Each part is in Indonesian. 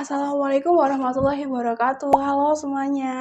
Assalamualaikum warahmatullahi wabarakatuh. Halo semuanya.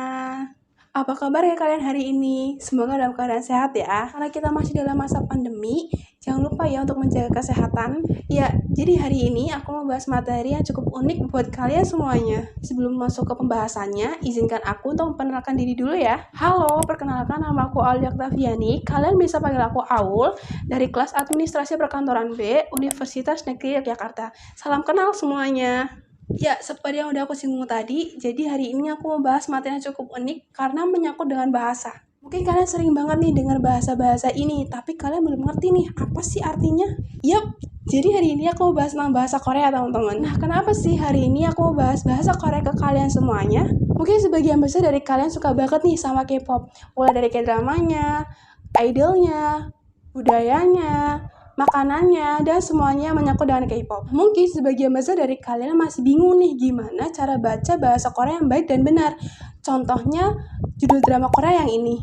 Apa kabar ya kalian hari ini? Semoga dalam keadaan sehat ya. Karena kita masih dalam masa pandemi, jangan lupa ya untuk menjaga kesehatan. Ya, jadi hari ini aku mau bahas materi yang cukup unik buat kalian semuanya. Sebelum masuk ke pembahasannya, izinkan aku untuk memperkenalkan diri dulu ya. Halo, perkenalkan nama aku Aulia Oktaviani. Kalian bisa panggil aku Aul dari kelas Administrasi Perkantoran B, Universitas Negeri Yogyakarta. Salam kenal semuanya. Ya, seperti yang udah aku singgung tadi, jadi hari ini aku mau bahas materi yang cukup unik karena menyangkut dengan bahasa. Mungkin kalian sering banget nih dengar bahasa-bahasa ini, tapi kalian belum ngerti nih, apa sih artinya? Yup, jadi hari ini aku mau bahas tentang bahasa Korea, teman-teman. Nah, kenapa sih hari ini aku mau bahas bahasa Korea ke kalian semuanya? Mungkin sebagian besar dari kalian suka banget nih sama K-pop, mulai dari K-dramanya, idolnya, budayanya, makanannya, dan semuanya menyangkut dengan K-pop. Mungkin sebagian besar dari kalian masih bingung nih gimana cara baca bahasa Korea yang baik dan benar. Contohnya judul drama Korea yang ini.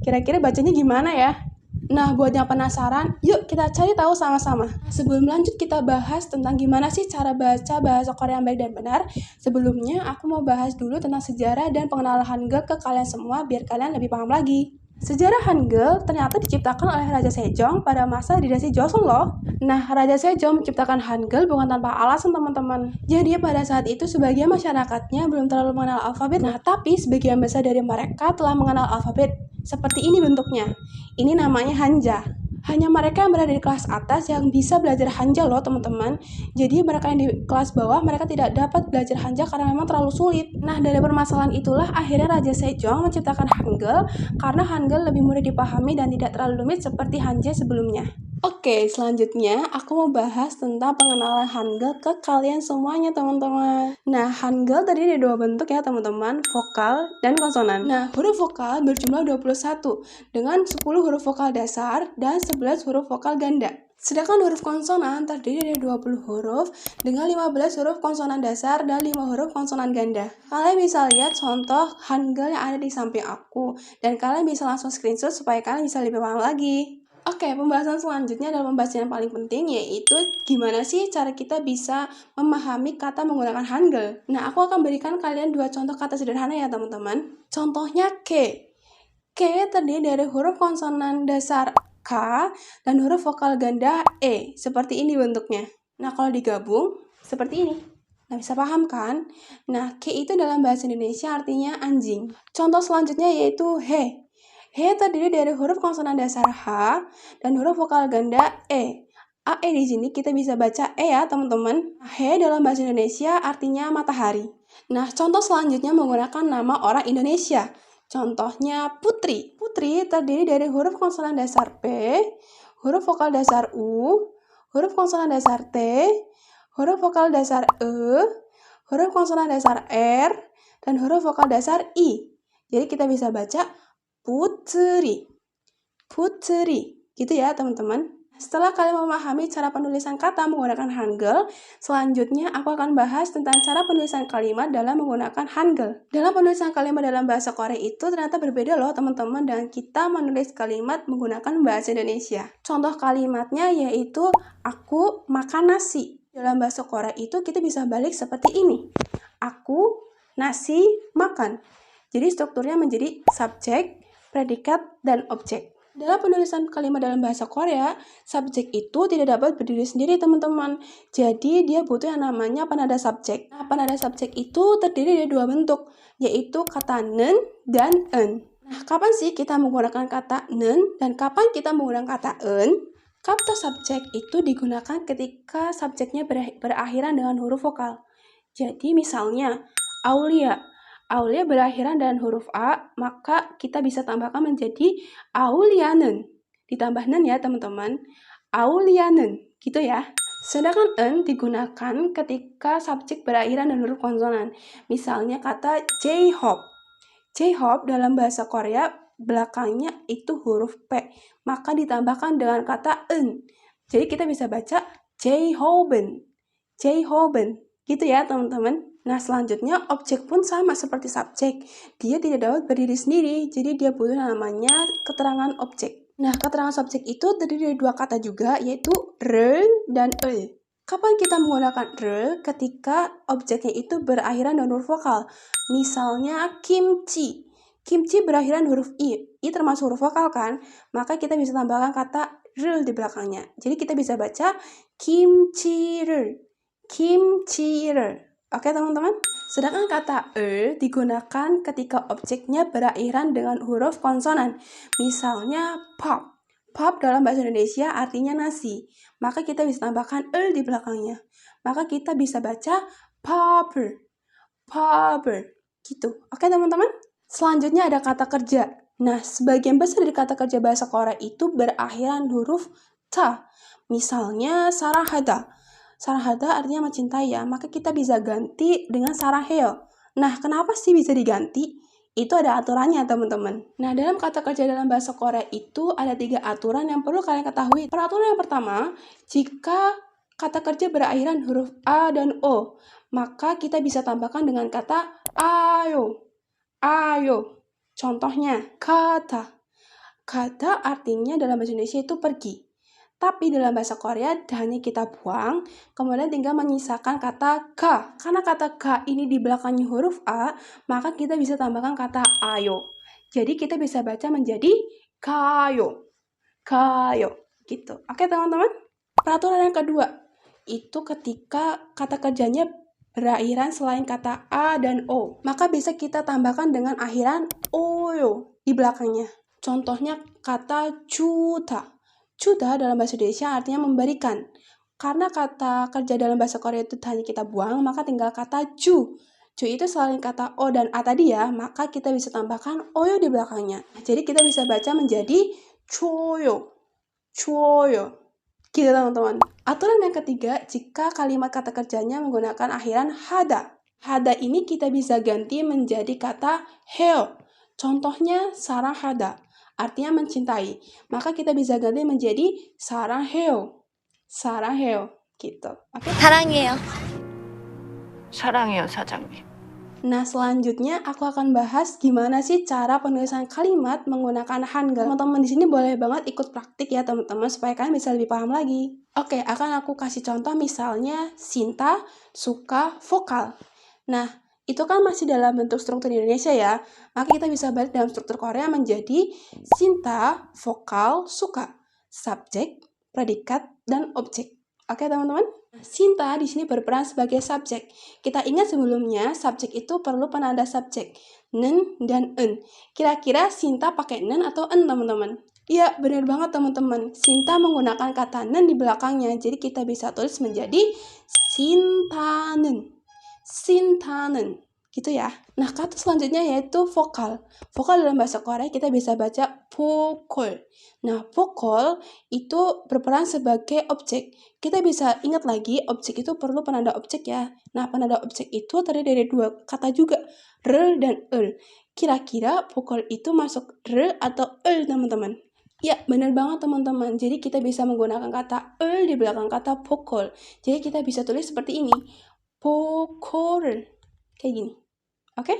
Kira-kira bacanya gimana ya? Nah, buat yang penasaran, yuk kita cari tahu sama-sama. Sebelum lanjut kita bahas tentang gimana sih cara baca bahasa Korea yang baik dan benar. Sebelumnya aku mau bahas dulu tentang sejarah dan pengenalan Hangul ke kalian semua biar kalian lebih paham lagi. Sejarah Hangul ternyata diciptakan oleh Raja Sejong pada masa dinasti Joseon loh. Nah, Raja Sejong menciptakan Hangul bukan tanpa alasan teman-teman. Jadi pada saat itu sebagian masyarakatnya belum terlalu mengenal alfabet. Nah, tapi sebagian besar dari mereka telah mengenal alfabet. Seperti ini bentuknya. Ini namanya Hanja. Hanya mereka yang berada di kelas atas yang bisa belajar Hanja loh teman-teman. Jadi mereka yang di kelas bawah mereka tidak dapat belajar Hanja karena memang terlalu sulit. Nah, dari permasalahan itulah akhirnya Raja Sejong menciptakan Hangul karena Hangul lebih mudah dipahami dan tidak terlalu rumit seperti Hanja sebelumnya. Oke, selanjutnya aku mau bahas tentang pengenalan Hangul ke kalian semuanya teman-teman. Nah, Hangul terdiri dari dua bentuk ya teman-teman, vokal dan konsonan. Nah, huruf vokal berjumlah 21 dengan 10 huruf vokal dasar dan 11 huruf vokal ganda. Sedangkan huruf konsonan terdiri dari 20 huruf dengan 15 huruf konsonan dasar dan 5 huruf konsonan ganda. Kalian bisa lihat contoh Hangul yang ada di samping aku dan kalian bisa langsung screenshot supaya kalian bisa lebih paham lagi. Oke, pembahasan selanjutnya adalah pembahasan yang paling penting, yaitu gimana sih cara kita bisa memahami kata menggunakan Hangul. Nah, aku akan berikan kalian dua contoh kata sederhana ya teman-teman. Contohnya K. K terdiri dari huruf konsonan dasar K dan huruf vokal ganda E. Seperti ini bentuknya. Nah, kalau digabung, seperti ini. Nah, bisa paham kan? Nah, K itu dalam bahasa Indonesia artinya anjing. Contoh selanjutnya yaitu He. He terdiri dari huruf konsonan dasar H dan huruf vokal ganda E. AE di sini kita bisa baca E ya teman-teman. He dalam bahasa Indonesia artinya matahari. Nah, contoh selanjutnya menggunakan nama orang Indonesia. Contohnya Putri. Putri terdiri dari huruf konsonan dasar P, huruf vokal dasar U, huruf konsonan dasar T, huruf vokal dasar E, huruf konsonan dasar R, dan huruf vokal dasar I. Jadi kita bisa baca Putri, Putri, gitu ya teman-teman. Setelah kalian memahami cara penulisan kata menggunakan Hangul, selanjutnya aku akan bahas tentang cara penulisan kalimat dalam menggunakan Hangul. Dalam penulisan kalimat dalam bahasa Korea itu ternyata berbeda loh teman-teman dengan kita menulis kalimat menggunakan bahasa Indonesia. Contoh kalimatnya yaitu aku makan nasi. Dalam bahasa Korea itu kita bisa balik seperti ini. Aku nasi makan. Jadi strukturnya menjadi subjek, predikat, dan objek. Dalam penulisan kalimat dalam bahasa Korea, subjek itu tidak dapat berdiri sendiri teman-teman. Jadi dia butuh yang namanya penada subjek. Nah, penada subjek itu terdiri dari dua bentuk, yaitu kata nen dan en. Nah, kapan sih kita menggunakan kata nen dan kapan kita menggunakan kata en? Kata subjek itu digunakan ketika subjeknya berakhiran dengan huruf vokal. Jadi misalnya, Aulia. Aulia berakhiran dengan huruf A, maka kita bisa tambahkan menjadi Aulianen. Ditambah nen ya teman-teman. Aulianen, gitu ya. Sedangkan en digunakan ketika subjek berakhiran dengan huruf konsonan. Misalnya kata J-Hope. J-Hope dalam bahasa Korea belakangnya itu huruf P, maka ditambahkan dengan kata en. Jadi kita bisa baca J-Hoben. J-Hoben. Gitu ya teman-teman. Nah, selanjutnya objek pun sama seperti subjek. Dia tidak dapat berdiri sendiri, jadi dia butuh namanya keterangan objek. Nah, keterangan subjek itu terdiri dari dua kata juga, yaitu re dan e. Kapan kita menggunakan r? Ketika objeknya itu berakhiran dengan huruf vokal. Misalnya kimchi. Kimchi berakhiran huruf i. I termasuk huruf vokal kan? Maka kita bisa tambahkan kata r di belakangnya. Jadi kita bisa baca kimchi-를. Kimchi-를. Oke teman-teman? Sedangkan kata digunakan ketika objeknya berakhiran dengan huruf konsonan. Misalnya pop. Pop dalam bahasa Indonesia artinya nasi. Maka kita bisa tambahkan di belakangnya. Maka kita bisa baca popper. Popper. Gitu. Oke teman-teman? Selanjutnya ada kata kerja. Nah, sebagian besar dari kata kerja bahasa Korea itu berakhiran huruf ta. Misalnya sarahada. Sarahada artinya mencintai ya, maka kita bisa ganti dengan saraheo. Nah, kenapa sih bisa diganti? Itu ada aturannya teman-teman. Nah, dalam kata kerja dalam bahasa Korea itu ada 3 aturan yang perlu kalian ketahui. Peraturan yang pertama, jika kata kerja berakhiran huruf A dan O, maka kita bisa tambahkan dengan kata ayo. Ayo. Contohnya, kata. Kata artinya dalam bahasa Indonesia itu pergi. Tapi dalam bahasa Korea hanya kita buang, kemudian tinggal menyisakan kata ka. Karena kata ka ini di belakangnya huruf A, maka kita bisa tambahkan kata ayo. Jadi kita bisa baca menjadi kayo. Kayo. Gitu. Oke teman-teman? Peraturan yang kedua, itu ketika kata kerjanya berakhiran selain kata A dan O. Maka bisa kita tambahkan dengan akhiran oyo di belakangnya. Contohnya kata juta. Juta dalam bahasa Indonesia artinya memberikan. Karena kata kerja dalam bahasa Korea itu hanya kita buang, maka tinggal kata ju. Ju itu selain kata O dan A tadi ya, maka kita bisa tambahkan oyo di belakangnya. Jadi kita bisa baca menjadi choyo. Choyo. Gitu teman-teman. Aturan yang ketiga, jika kalimat kata kerjanya menggunakan akhiran hada. Hada ini kita bisa ganti menjadi kata heo. Contohnya sarahada. Artinya mencintai. Maka kita bisa ganti menjadi saraheo. Saraheo. Gitu. Oke? 사랑해요. 사랑해요, 사장님. Nah, selanjutnya aku akan bahas gimana sih cara penulisan kalimat menggunakan Hangul. Teman-teman di sini boleh banget ikut praktik ya teman-teman supaya kalian bisa lebih paham lagi. Oke, akan aku kasih contoh misalnya Sinta suka vokal. Nah, itu kan masih dalam bentuk struktur Indonesia ya. Maka kita bisa balik dalam struktur Korea menjadi Sinta vokal suka. Subjek, predikat, dan objek. Oke, teman-teman? Sinta di sini berperan sebagai subjek. Kita ingat sebelumnya, subjek itu perlu penanda subjek. Nen dan en. Kira-kira Sinta pakai nen atau en, teman-teman? Iya, benar banget, teman-teman. Sinta menggunakan kata nen di belakangnya. Jadi kita bisa tulis menjadi sintanen. Sintanen. Gitu ya. Nah, kata selanjutnya yaitu vokal. Vokal dalam bahasa Korea kita bisa baca vokal. Nah, vokal itu berperan sebagai objek. Kita bisa ingat lagi, objek itu perlu penanda objek ya. Nah, penanda objek itu terdiri dari 2 kata juga, r dan el. Kira-kira vokal itu masuk r atau el, teman-teman? Ya, benar banget teman-teman. Jadi kita bisa menggunakan kata el di belakang kata vokal. Jadi kita bisa tulis seperti ini. Vokal. Kayak gini. Oke?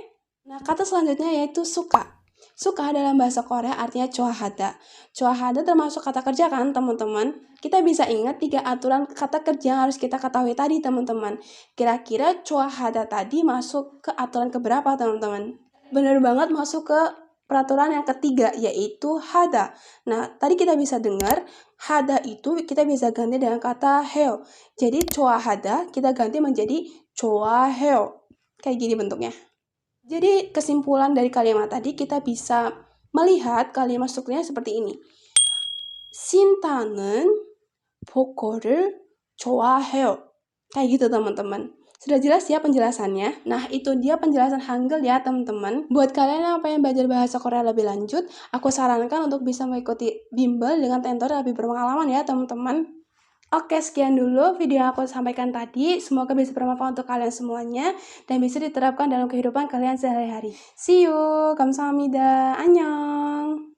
Nah, kata selanjutnya yaitu suka. Suka dalam bahasa Korea artinya choahada. Choahada termasuk kata kerja kan, teman-teman? Kita bisa ingat 3 aturan kata kerja yang harus kita ketahui tadi, teman-teman. Kira-kira choahada tadi masuk ke aturan keberapa, teman-teman? Benar banget masuk ke peraturan yang ketiga, yaitu hada. Nah, tadi kita bisa dengar, hada itu kita bisa ganti dengan kata heo. Jadi, choahada kita ganti menjadi choaheo. Kayak gini bentuknya. Jadi kesimpulan dari kalimat tadi kita bisa melihat kalimat strukturnya seperti ini. 신타는 보컬을 좋아해요. Kayak gitu teman-teman. Sudah jelas ya penjelasannya? Nah, itu dia penjelasan Hangul ya teman-teman. Buat kalian yang pengen belajar bahasa Korea lebih lanjut, aku sarankan untuk bisa mengikuti bimbel dengan tutor yang lebih berpengalaman ya teman-teman. Oke, sekian dulu video yang aku sampaikan tadi. Semoga bisa bermanfaat untuk kalian semuanya dan bisa diterapkan dalam kehidupan kalian sehari-hari. See you, 감사합니다. 안녕.